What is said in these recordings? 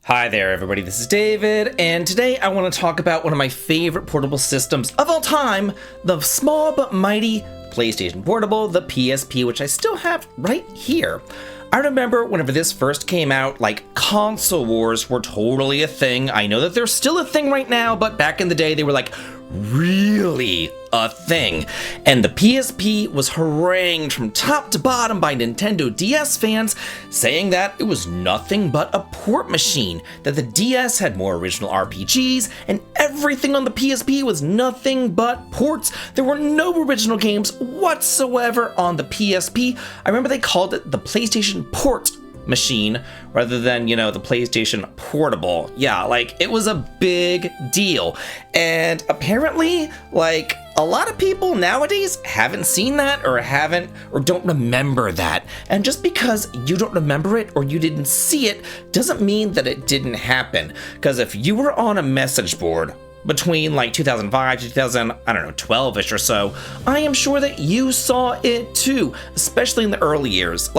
Hi there everybody, this is David, and today I want to talk about one of my favorite portable systems of all time, the small but mighty PlayStation Portable, the PSP, which I still have right here. I remember whenever this first came out, console wars were totally a thing. I know that they're still a thing right now, but back in the day they were really a thing. And the PSP was harangued from top to bottom by Nintendo DS fans, saying that it was nothing but a port machine, that the DS had more original RPGs, and everything on the PSP was nothing but ports. There were no original games whatsoever on the PSP. I remember they called it the PlayStation Port machine rather than, the PlayStation Portable. Yeah, it was a big deal. And apparently, a lot of people nowadays haven't seen that or don't remember that. And just because you don't remember it or you didn't see it doesn't mean that it didn't happen. Because if you were on a message board between 2005 to 12-ish or so, I am sure that you saw it too, especially in the early years.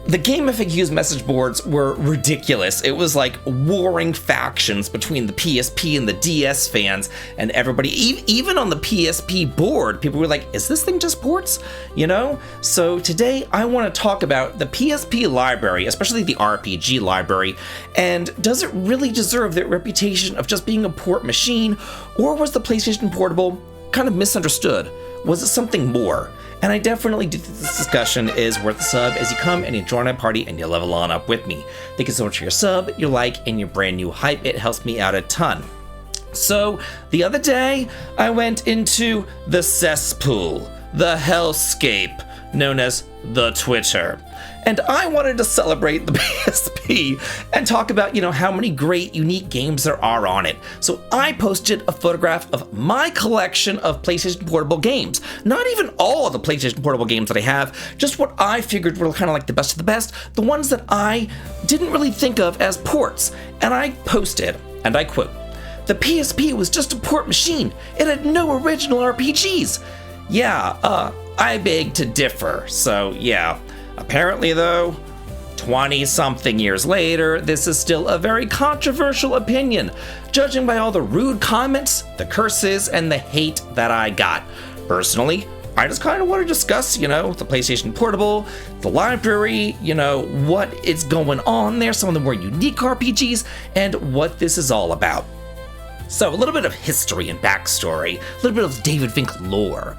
The gaymer message boards were ridiculous. It was warring factions between the PSP and the DS fans, and everybody, even on the PSP board, people were like, is this thing just ports? So today I want to talk about the PSP library, especially the RPG library, and does it really deserve that reputation of just being a port machine, or was the PlayStation Portable kind of misunderstood? Was it something more? And I definitely do think this discussion is worth a sub as you come and you join my party and you level on up with me. Thank you so much for your sub, your like, and your brand new hype. It helps me out a ton. So the other day, I went into the cesspool, the hellscape, known as the Twitter. And I wanted to celebrate the PSP and talk about, how many great, unique games there are on it. So I posted a photograph of my collection of PlayStation Portable games. Not even all of the PlayStation Portable games that I have, just what I figured were kind of the best of the best, the ones that I didn't really think of as ports. And I posted, and I quote, "The PSP was just a port machine. It had no original RPGs." Yeah, I beg to differ. So yeah. Apparently, though, 20-something years later, this is still a very controversial opinion, judging by all the rude comments, the curses, and the hate that I got. Personally, I just kind of want to discuss, the PlayStation Portable, the library, what is going on there, some of the more unique RPGs, and what this is all about. So, a little bit of history and backstory, a little bit of Davidvinc lore.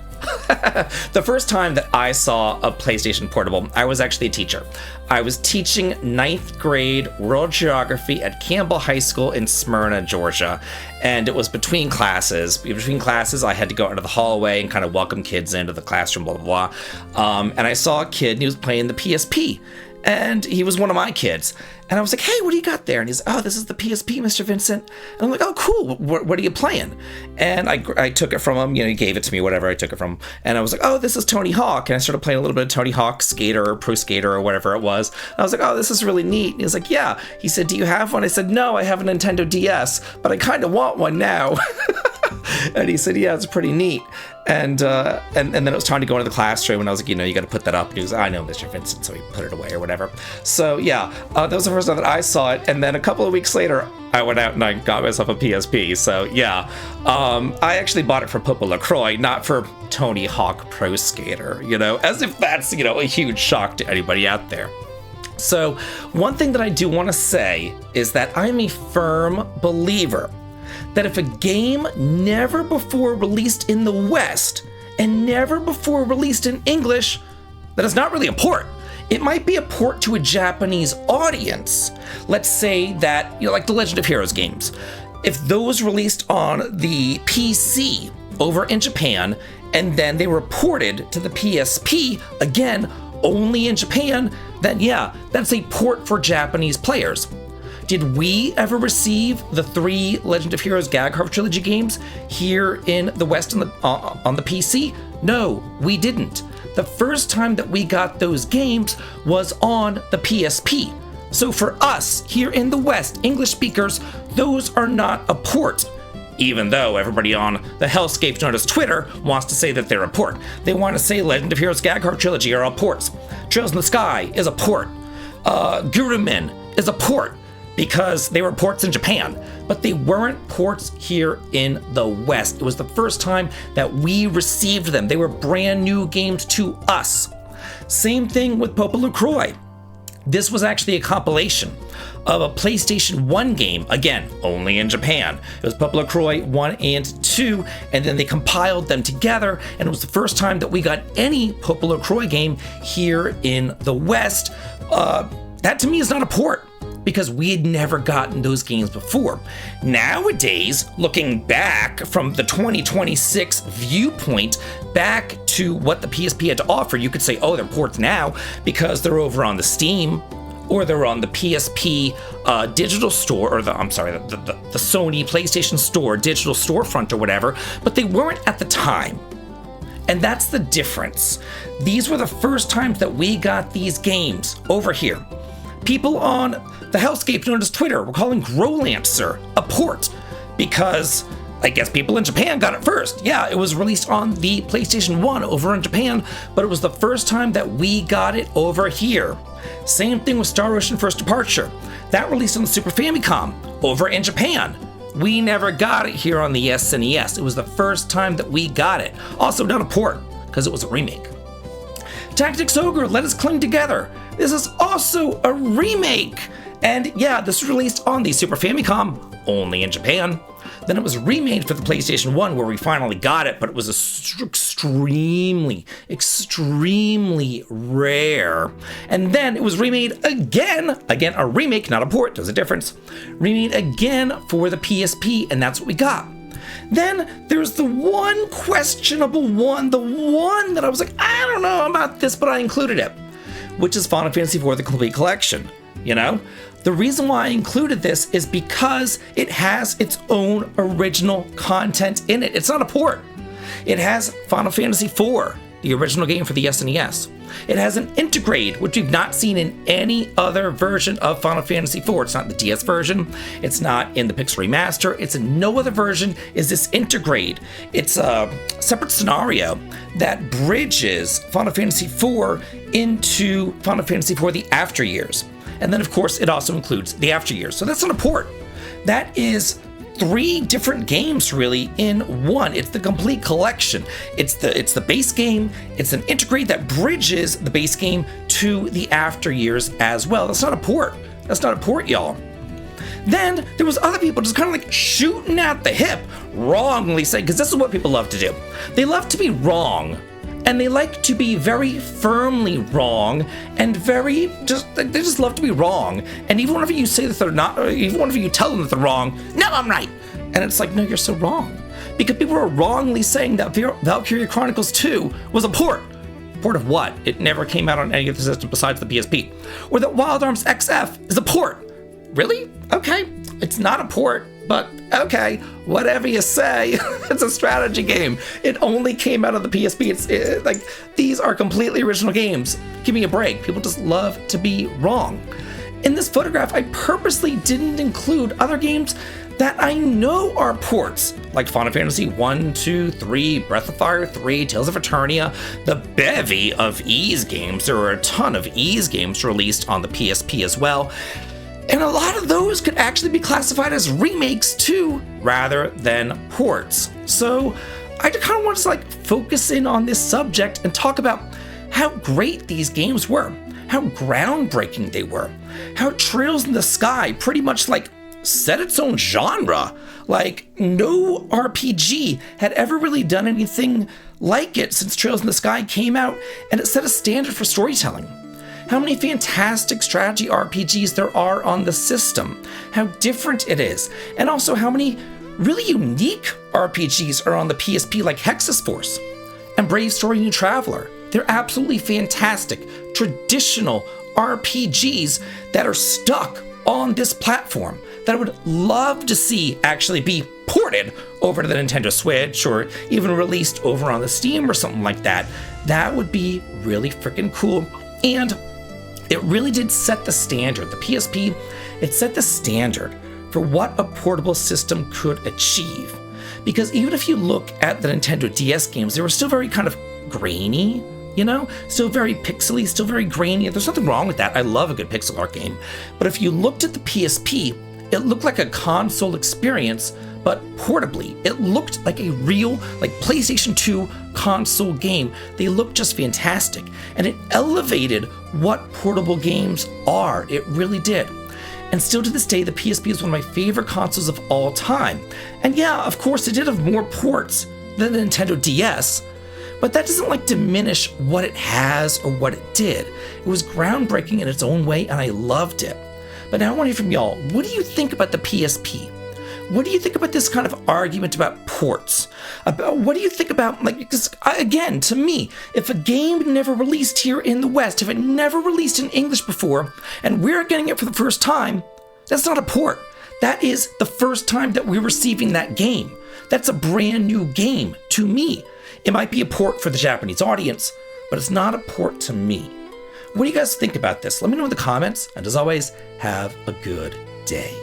The first time that I saw a PlayStation Portable, I was actually a teacher. I was teaching 9th grade world geography at Campbell High School in Smyrna, Georgia. And it was between classes. Between classes, I had to go into the hallway and kind of welcome kids into the classroom, blah, blah, blah. And I saw a kid and he was playing the PSP. And he was one of my kids. And I was like, "Hey, what do you got there?" And he's, "Oh, this is the PSP, Mr. Vincent." And I'm like, "Oh, cool. What are you playing?" And I took it from him. He gave it to me, whatever. I took it from him. And I was like, "Oh, this is Tony Hawk." And I started playing a little bit of Tony Hawk Skater or Pro Skater or whatever it was. And I was like, "Oh, this is really neat." And he was like, "Yeah." He said, "Do you have one?" I said, "No, I have a Nintendo DS, but I kind of want one now." And he said, "Yeah, it's pretty neat." And then it was time to go into the classroom, and I was like, you got to put that up. And he was, "I know, Mr. Vincent," so he put it away or whatever. So yeah, that was the first time that I saw it. And then a couple of weeks later, I went out and I got myself a PSP. So yeah, I actually bought it for Papa LaCroix, not for Tony Hawk Pro Skater, as if that's, a huge shock to anybody out there. So one thing that I do want to say is that I'm a firm believer that if a game never before released in the West and never before released in English, that is not really a port. It might be a port to a Japanese audience. Let's say that, like the Legend of Heroes games. If those released on the PC over in Japan, and then they were ported to the PSP, again, only in Japan, then yeah, that's a port for Japanese players. Did we ever receive the 3 Legend of Heroes Gag Harvest Trilogy games here in the West on the PC? No, we didn't. The first time that we got those games was on the PSP. So for us, here in the West, English speakers, those are not a port. Even though everybody on the hellscape known as Twitter wants to say that they're a port. They want to say Legend of Heroes Gag Harvest Trilogy are all ports. Trails in the Sky is a port. Gurumin is a port. because they were ports in Japan, but they weren't ports here in the West. It was the first time that we received them. They were brand new games to us. Same thing with Popa LaCroix. This was actually a compilation of a PlayStation 1 game, again, only in Japan. It was Popa LaCroix 1 and 2, and then they compiled them together, and it was the first time that we got any Popa LaCroix game here in the West. That to me is not a port, because we had never gotten those games before. Nowadays, looking back from the 2026 viewpoint, back to what the PSP had to offer, you could say, oh, they're ports now because they're over on the Steam, or they're on the PSP digital store, or the Sony PlayStation Store digital storefront or whatever, but they weren't at the time. And that's the difference. These were the first times that we got these games over here. People on the hellscape known as Twitter were calling Growlancer a port because I guess people in Japan got it first. Yeah, it was released on the PlayStation 1 over in Japan, but it was the first time that we got it over here. Same thing with Star Ocean First Departure. That released on the Super Famicom over in Japan. We never got it here on the SNES. It was the first time that we got it. Also not a port, because it was a remake. Tactics Ogre, Let Us Cling Together. This is also a remake. And yeah, this was released on the Super Famicom, only in Japan. Then it was remade for the PlayStation 1 where we finally got it, but it was extremely rare. And then it was remade again, a remake, not a port, there's a difference. Remade again for the PSP, and that's what we got. Then there's the one questionable one, the one that I was like, I don't know about this, but I included it, which is Final Fantasy IV: The Complete Collection. You know, the reason why I included this is because it has its own original content in it. It's not a port. It has Final Fantasy IV, the original game for the SNES. It has an intergrade, which we've not seen in any other version of Final Fantasy IV. It's not in the DS version. It's not in the Pixel Remaster. It's in no other version is this intergrade. It's a separate scenario that bridges Final Fantasy IV into Final Fantasy IV: The After Years. And then, of course, it also includes the After Years. So that's not a port. That is 3 different games, really, in one. It's the complete collection. It's the base game. It's an intergrade that bridges the base game to the After Years as well. That's not a port. That's not a port, y'all. Then there was other people just kind of like shooting at the hip, wrongly saying, because this is what people love to do. They love to be wrong. And they like to be very firmly wrong, and they just love to be wrong. And even whenever you say that they're not, or even whenever you tell them that they're wrong, no, I'm right. And it's like, no, you're so wrong. Because people are wrongly saying that Valkyria Chronicles 2 was a port. Port of what? It never came out on any of the systems besides the PSP. Or that Wild Arms XF is a port. Really? Okay. It's not a port, but okay, whatever you say. It's a strategy game. It only came out of the PSP. Like, these are completely original games. Give me a break. People just love to be wrong. In this photograph, I purposely didn't include other games that I know are ports, like Final Fantasy 1, 2, 3, Breath of Fire 3, Tales of Eternia, the bevy of Ys games. There were a ton of Ys games released on the PSP as well. And a lot of those could actually be classified as remakes too, rather than ports. So I kind of want to focus in on this subject and talk about how great these games were, how groundbreaking they were, how Trails in the Sky pretty much set its own genre. No RPG had ever really done anything like it since Trails in the Sky came out, and it set a standard for storytelling. How many fantastic strategy RPGs there are on the system, how different it is, and also how many really unique RPGs are on the PSP, like Hexus Force and Brave Story New Traveler. They're absolutely fantastic, traditional RPGs that are stuck on this platform that I would love to see actually be ported over to the Nintendo Switch or even released over on the Steam or something like that. That would be really freaking cool. And it really did set the standard. The PSP, it set the standard for what a portable system could achieve. Because even if you look at the Nintendo DS games, they were still very kind of grainy, you know? Still very pixely, still very grainy. There's nothing wrong with that. I love a good pixel art game. But if you looked at the PSP, it looked like a console experience, but portably. It looked like a real, like PlayStation 2 console game. They looked just fantastic. And it elevated what portable games are. It really did. And still to this day, the PSP is one of my favorite consoles of all time. And yeah, of course, it did have more ports than the Nintendo DS, but that doesn't like diminish what it has or what it did. It was groundbreaking in its own way, and I loved it. But now I want to hear from y'all. What do you think about the PSP? What do you think about this kind of argument about ports? What do you think about, like, because again, to me, if a game never released here in the West, if it never released in English before, and we're getting it for the first time, that's not a port. That is the first time that we're receiving that game. That's a brand new game to me. It might be a port for the Japanese audience, but it's not a port to me. What do you guys think about this? Let me know in the comments, and as always, have a good day.